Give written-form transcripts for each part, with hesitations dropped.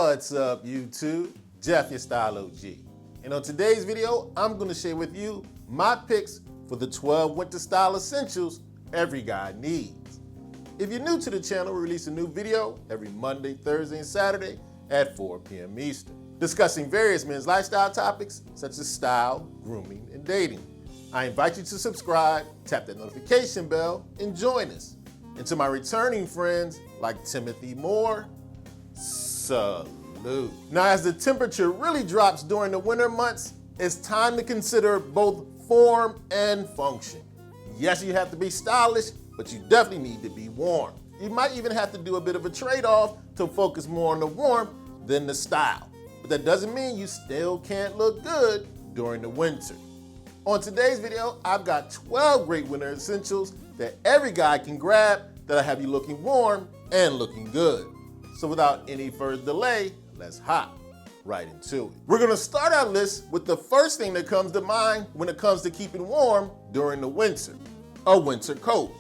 What's up, YouTube? Jeff, your Style O.G. And on today's video, I'm going to share with you my picks for the 12 winter style essentials every guy needs. If you're new to the channel, we release a new video every Monday, Thursday, and Saturday at 4 p.m. Eastern, discussing various men's lifestyle topics such as style, grooming, and dating. I invite you to subscribe, tap that notification bell, and join us. And to my returning friends like Timothy Moore, salute. Now, as the temperature really drops during the winter months, it's time to consider both form and function. Yes, you have to be stylish, but you definitely need to be warm. You might even have to do a bit of a trade-off to focus more on the warmth than the style. But that doesn't mean you still can't look good during the winter. On today's video, I've got 12 great winter essentials that every guy can grab that'll have you looking warm and looking good. So without any further delay, let's hop right into it. We're gonna start our list with the first thing that comes to mind when it comes to keeping warm during the winter: a winter coat.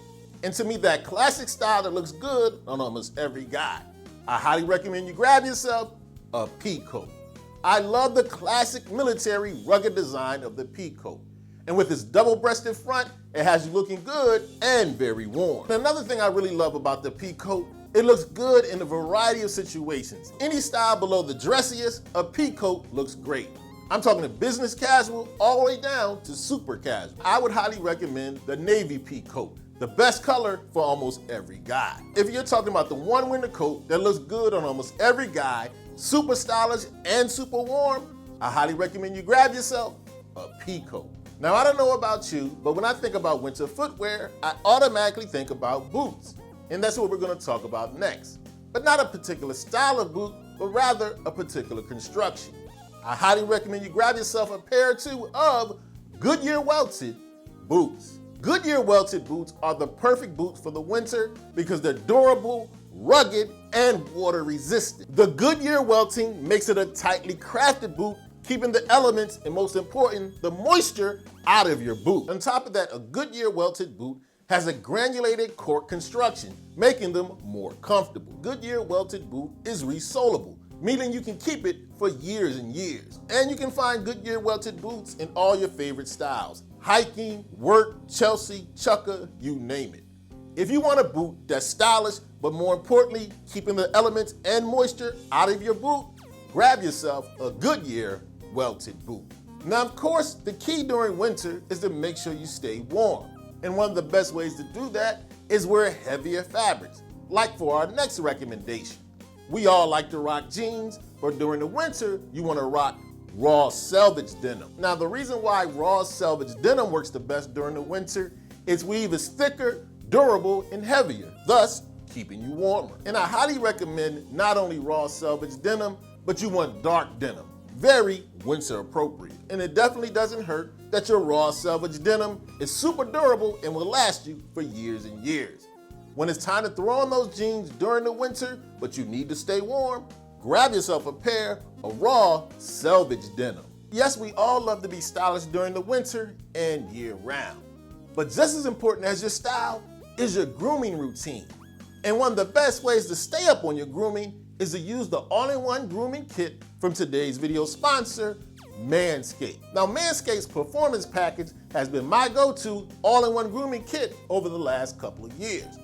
And to me, that classic style that looks good on almost every guy. I highly recommend you grab yourself a pea coat. I love the classic military rugged design of the pea coat. And with its double-breasted front, it has you looking good and very warm. And another thing I really love about the pea coat, it looks good in a variety of situations. Any style below the dressiest, a pea coat looks great. I'm talking to business casual all the way down to super casual. I would highly recommend the navy pea coat, the best color for almost every guy. If you're talking about the one winter coat that looks good on almost every guy, super stylish and super warm, I highly recommend you grab yourself a pea coat. Now, I don't know about you, but when I think about winter footwear, I automatically think about boots. And that's what we're gonna talk about next. But not a particular style of boot, but rather a particular construction. I highly recommend you grab yourself a pair or two of Goodyear welted boots. Goodyear welted boots are the perfect boots for the winter because they're durable, rugged, and water resistant. The Goodyear welting makes it a tightly crafted boot, keeping the elements and, most important, the moisture out of your boot. On top of that, a Goodyear welted boot has a granulated cork construction, making them more comfortable. Goodyear welted boot is resolable, meaning you can keep it for years and years. And you can find Goodyear welted boots in all your favorite styles: hiking, work, Chelsea, Chukka, you name it. If you want a boot that's stylish, but more importantly, keeping the elements and moisture out of your boot, grab yourself a Goodyear welted boot. Now, of course, the key during winter is to make sure you stay warm. And one of the best ways to do that is wear heavier fabrics, like for our next recommendation. We all like to rock jeans, but during the winter, you want to rock raw selvage denim. Now, the reason why raw selvage denim works the best during the winter is weave is thicker, durable, and heavier, thus keeping you warmer. And I highly recommend not only raw selvage denim, but you want dark denim, very winter appropriate. And it definitely doesn't hurt that your raw selvage denim is super durable and will last you for years and years. When it's time to throw on those jeans during the winter, but you need to stay warm, grab yourself a pair of raw selvage denim. Yes, we all love to be stylish during the winter and year round, but just as important as your style is your grooming routine. And one of the best ways to stay up on your grooming is to use the all-in-one grooming kit from today's video sponsor, Manscaped. Now, Manscaped's performance package has been my go-to all-in-one grooming kit over the last couple of years.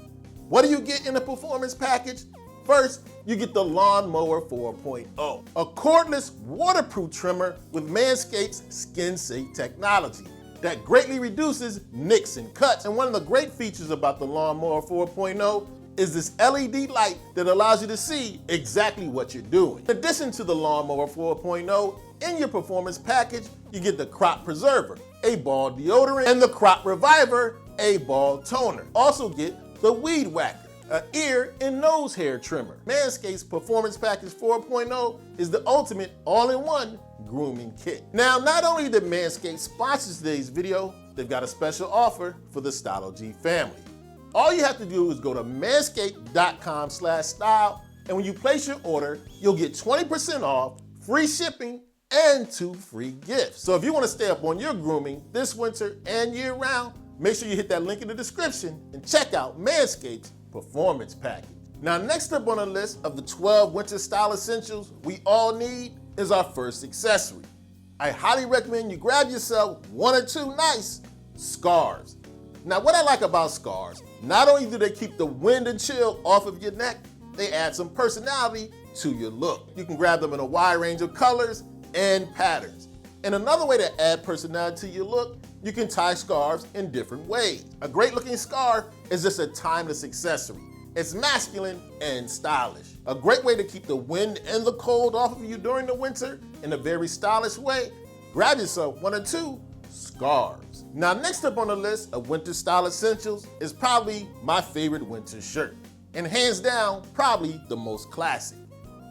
What do you get in the performance package? First, you get the Lawnmower 4.0, a cordless, waterproof trimmer with Manscaped's skin-safe technology that greatly reduces nicks and cuts. And one of the great features about the Lawnmower 4.0 is this LED light that allows you to see exactly what you're doing. In addition to the Lawnmower 4.0, in your performance package, you get the Crop Preserver, a ball deodorant, and the Crop Reviver, a ball toner. Also get the Weed Whacker, an ear and nose hair trimmer. Manscaped's Performance Package 4.0 is the ultimate all-in-one grooming kit. Now, not only did Manscaped sponsor today's video, they've got a special offer for the Style O.G family. All you have to do is go to manscaped.com/style, and when you place your order, you'll get 20% off, free shipping, and 2 free gifts. So if you want to stay up on your grooming this winter and year round, make sure you hit that link in the description and check out Manscaped's Performance Package. Now, next up on the list of the 12 winter style essentials we all need is our first accessory. I highly recommend you grab yourself one or two nice scarves. Now, what I like about scarves, not only do they keep the wind and chill off of your neck, they add some personality to your look. You can grab them in a wide range of colors and patterns. And another way to add personality to your look, you can tie scarves in different ways. A great looking scarf is just a timeless accessory. It's masculine and stylish. A great way to keep the wind and the cold off of you during the winter in a very stylish way, grab yourself one or two scarves. Now, next up on the list of winter style essentials is probably my favorite winter shirt. And hands down, probably the most classic.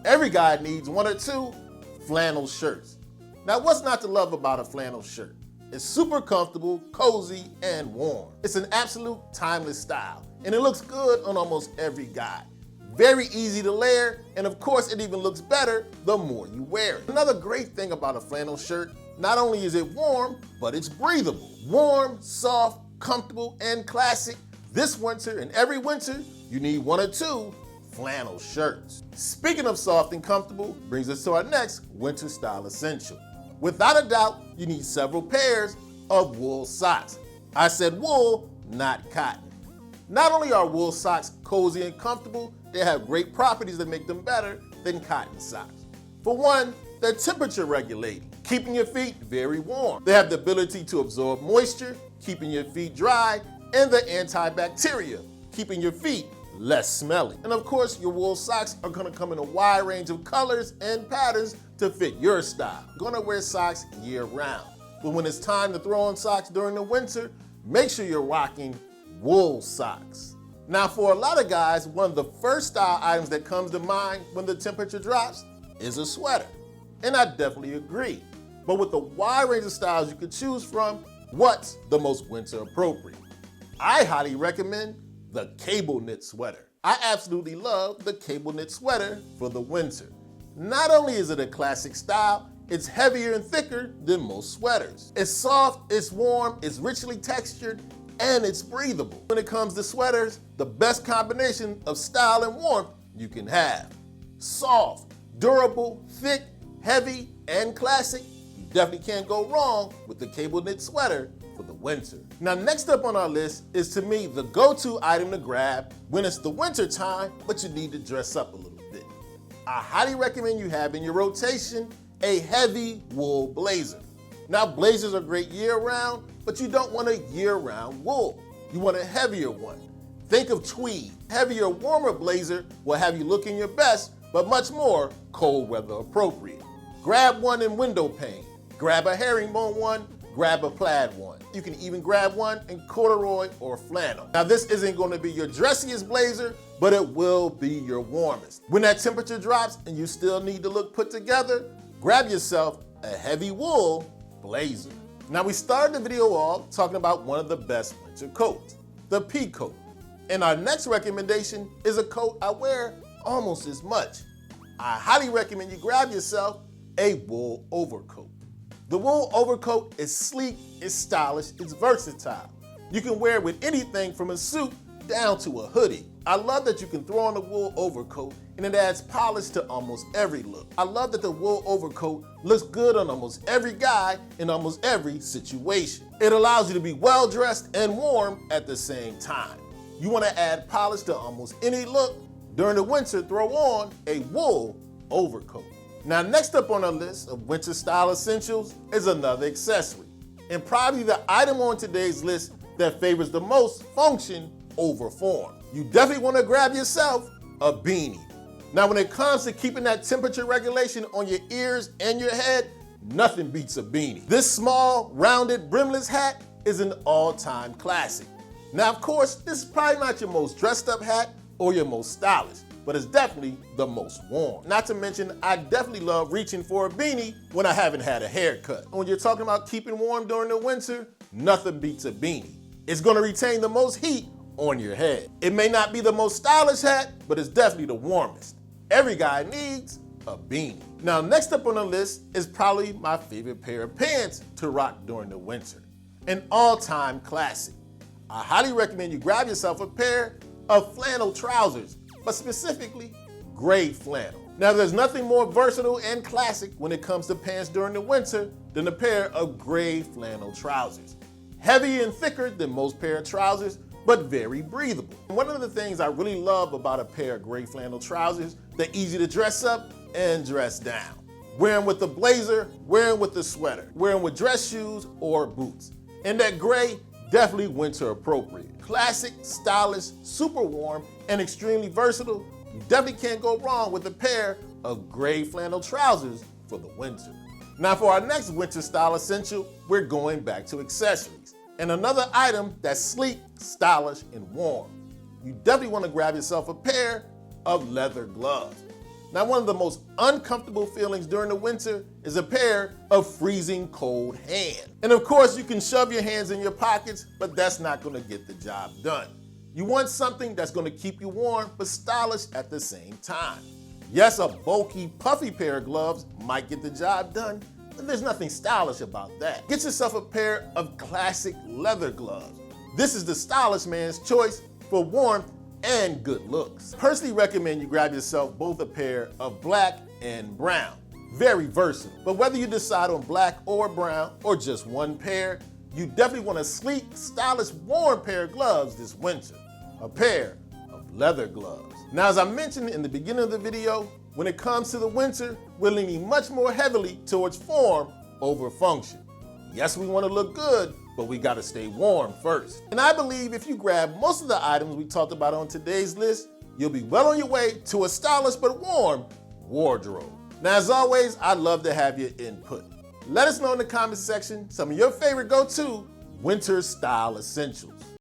Every guy needs one or two flannel shirts. Now, what's not to love about a flannel shirt? It's super comfortable, cozy, and warm. It's an absolute timeless style, and it looks good on almost every guy. Very easy to layer, and of course, it even looks better the more you wear it. Another great thing about a flannel shirt, not only is it warm, but it's breathable. Warm, soft, comfortable, and classic. This winter and every winter, you need one or two flannel shirts. Speaking of soft and comfortable, brings us to our next winter style essential. Without a doubt, you need several pairs of wool socks. I said wool, not cotton. Not only are wool socks cozy and comfortable, they have great properties that make them better than cotton socks. For one, they're temperature regulating, keeping your feet very warm. They have the ability to absorb moisture, keeping your feet dry, and the antibacterial, keeping your feet less smelly. And of course, your wool socks are gonna come in a wide range of colors and patterns to fit your style. You're gonna wear socks year round. But when it's time to throw on socks during the winter, make sure you're rocking wool socks. Now, for a lot of guys, one of the first style items that comes to mind when the temperature drops is a sweater. And I definitely agree. But with the wide range of styles you could choose from, what's the most winter appropriate? I highly recommend the cable knit sweater. I absolutely love the cable knit sweater for the winter. Not only is it a classic style, it's heavier and thicker than most sweaters. It's soft, it's warm, it's richly textured, and it's breathable. When it comes to sweaters, the best combination of style and warmth you can have. Soft, durable, thick, heavy, and classic. You definitely can't go wrong with the cable knit sweater for the winter. Now, next up on our list is, to me, the go-to item to grab when it's the winter time, but you need to dress up a little bit. I highly recommend you have in your rotation a heavy wool blazer. Now, blazers are great year-round, but you don't want a year-round wool. You want a heavier one. Think of tweed. Heavier, warmer blazer will have you looking your best, but much more cold weather appropriate. Grab one in window pane. Grab a herringbone one. Grab a plaid one. You can even grab one in corduroy or flannel. Now, this isn't going to be your dressiest blazer, but it will be your warmest. When that temperature drops and you still need to look put together, grab yourself a heavy wool blazer. Now, we started the video off talking about one of the best winter coats, the pea coat. And our next recommendation is a coat I wear almost as much. I highly recommend you grab yourself a wool overcoat. The wool overcoat is sleek, it's stylish, it's versatile. You can wear it with anything from a suit down to a hoodie. I love that you can throw on a wool overcoat and it adds polish to almost every look. I love that the wool overcoat looks good on almost every guy in almost every situation. It allows you to be well dressed and warm at the same time. You want to add polish to almost any look. During the winter, throw on a wool overcoat. Now, next up on our list of winter style essentials is another accessory, and probably the item on today's list that favors the most function over form. You definitely want to grab yourself a beanie. Now, when it comes to keeping that temperature regulation on your ears and your head, nothing beats a beanie. This small, rounded, brimless hat is an all-time classic. Now, of course, this is probably not your most dressed up hat or your most stylish, but it's definitely the most warm. Not to mention, I definitely love reaching for a beanie when I haven't had a haircut. When you're talking about keeping warm during the winter, nothing beats a beanie. It's gonna retain the most heat on your head. It may not be the most stylish hat, but it's definitely the warmest. Every guy needs a beanie. Now, next up on the list is probably my favorite pair of pants to rock during the winter. An all-time classic. I highly recommend you grab yourself a pair of flannel trousers. but specifically gray flannel. Now, there's nothing more versatile and classic when it comes to pants during the winter than a pair of gray flannel trousers. Heavy and thicker than most pair of trousers, but very breathable. One of the things I really love about a pair of gray flannel trousers, they're easy to dress up and dress down. Wear them with a blazer, wear them with a sweater, wear them with dress shoes or boots. And that gray, definitely winter appropriate. Classic, stylish, super warm, and extremely versatile. You definitely can't go wrong with a pair of gray flannel trousers for the winter. Now for our next winter style essential, we're going back to accessories. And another item that's sleek, stylish, and warm. You definitely want to grab yourself a pair of leather gloves. Now, one of the most uncomfortable feelings during the winter is a pair of freezing cold hands. And of course, you can shove your hands in your pockets, but that's not going to get the job done. You want something that's going to keep you warm, but stylish at the same time. Yes, a bulky, puffy pair of gloves might get the job done, but there's nothing stylish about that. Get yourself a pair of classic leather gloves. This is the stylish man's choice for warmth and good looks. Personally recommend you grab yourself both a pair of black and brown. Very versatile. But whether you decide on black or brown or just one pair, you definitely want a sleek, stylish, warm pair of gloves this winter. A pair of leather gloves. Now, as I mentioned in the beginning of the video, when it comes to the winter, we're leaning much more heavily towards form over function. Yes, we want to look good, but we got to stay warm first. And I believe if you grab most of the items we talked about on today's list, you'll be well on your way to a stylish but warm wardrobe. Now, as always, I'd love to have your input. Let us know in the comments section some of your favorite go-to winter style essentials.